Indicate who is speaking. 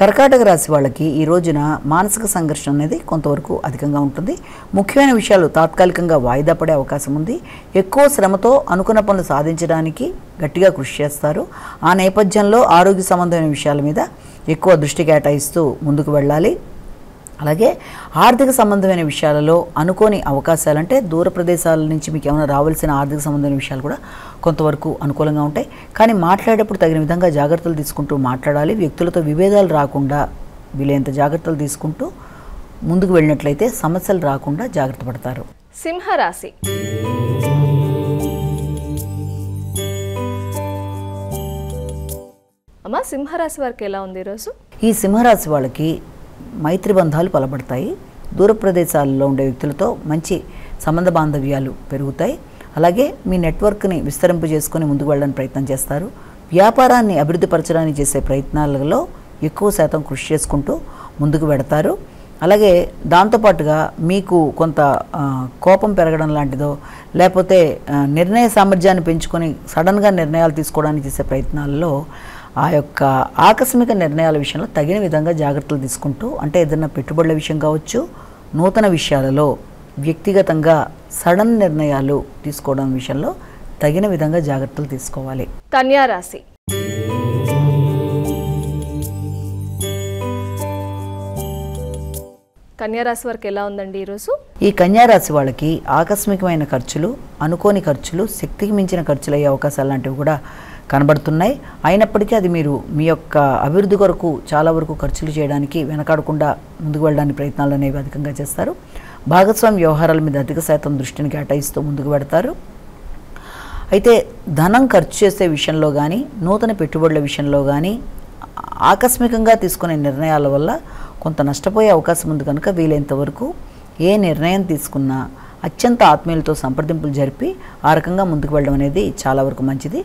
Speaker 1: కర్కాటక రాశి వాళ్ళకి ఈ రోజున మానసిక సంఘర్షణ అనేది కొంతవరకు అధికంగా ఉంటుంది. ముఖ్యమైన విషయాలు తాత్కాలికంగా వాయిదా పడే అవకాశం ఉంది. ఎక్కువ శ్రమతో అనుకున్న పనులు సాధించడానికి గట్టిగా కృషి చేస్తారు. ఆ నేపథ్యంలో ఆరోగ్య సంబంధమైన విషయాల మీద ఎక్కువ దృష్టి కేటాయిస్తూ ముందుకు వెళ్ళాలి. అలాగే ఆర్థిక సంబంధమైన విషయాలలో అనుకోని అవకాశాలంటే దూర ప్రదేశాల నుంచి మీకు ఏమైనా రావాల్సిన ఆర్థిక సంబంధమైన విషయాలు కూడా కొంతవరకు అనుకూలంగా ఉంటాయి. కానీ మాట్లాడేటప్పుడు తగిన విధంగా జాగ్రత్తలు తీసుకుంటూ మాట్లాడాలి. వ్యక్తులతో విభేదాలు రాకుండా వీలైనంత జాగ్రత్తలు తీసుకుంటూ ముందుకు వెళ్ళినట్లయితే సమస్యలు రాకుండా జాగ్రత్త పడతారు.
Speaker 2: సింహరాశి. అమ్మా, సింహరాశి వారికి ఎలా ఉంది ఈరోజు?
Speaker 1: ఈ సింహరాశి వాళ్ళకి మైత్రి బంధాలు బలపడతాయి. దూర ప్రదేశాల్లో ఉండే వ్యక్తులతో మంచి సంబంధ బాంధవ్యాలు పెరుగుతాయి. అలాగే మీ నెట్వర్క్ని విస్తరింపు చేసుకొని ముందుకు వెళ్ళడానికి ప్రయత్నం చేస్తారు. వ్యాపారాన్ని అభివృద్ధి పరచడానికి చేసే ప్రయత్నాలలో ఎక్కువ శాతం కృషి చేసుకుంటూ ముందుకు వెడతారు. అలాగే దాంతోపాటుగా మీకు కొంత కోపం పెరగడం లాంటిదో లేకపోతే నిర్ణయ సామర్థ్యాన్ని పెంచుకొని సడన్గా నిర్ణయాలు తీసుకోవడానికి చేసే ప్రయత్నాల్లో ఆ యొక్క ఆకస్మిక నిర్ణయాల విషయంలో తగిన విధంగా జాగ్రత్తలు తీసుకుంటూ, అంటే ఏదైనా పెట్టుబడుల విషయం కావచ్చు, నూతన విషయాలలో వ్యక్తిగతంగా సడన్ నిర్ణయాలు తీసుకోవడం విషయంలో తగిన విధంగా జాగ్రత్తలు తీసుకోవాలి.
Speaker 2: కన్యా రాశి. కన్యా రాశి వారికి ఎలా ఉందండి ఈరోజు?
Speaker 1: ఈ కన్యా రాశి వాళ్ళకి ఆకస్మికమైన ఖర్చులు, అనుకోని ఖర్చులు, శక్తికి మించిన ఖర్చులు అయ్యే అవకాశాలు లాంటివి కూడా కనబడుతున్నాయి. అయినప్పటికీ అది మీరు మీ యొక్క అభివృద్ధి కొరకు చాలా వరకు ఖర్చులు చేయడానికి వెనకాడకుండా ముందుకు వెళ్ళడానికి ప్రయత్నాలు అనేవి అధికంగా చేస్తారు. భాగస్వామి వ్యవహారాల మీద అధిక శాతం దృష్టిని కేటాయిస్తూ ముందుకు పెడతారు. అయితే ధనం ఖర్చు చేసే విషయంలో కానీ, నూతన పెట్టుబడుల విషయంలో కానీ ఆకస్మికంగా తీసుకునే నిర్ణయాల వల్ల కొంత నష్టపోయే అవకాశం ఉంది. కనుక వీలైనంత వరకు ఏ నిర్ణయం తీసుకున్నా అత్యంత ఆత్మీయులతో సంప్రదింపులు జరిపి ఆ రకంగా ముందుకు వెళ్ళడం అనేది చాలా వరకు మంచిది.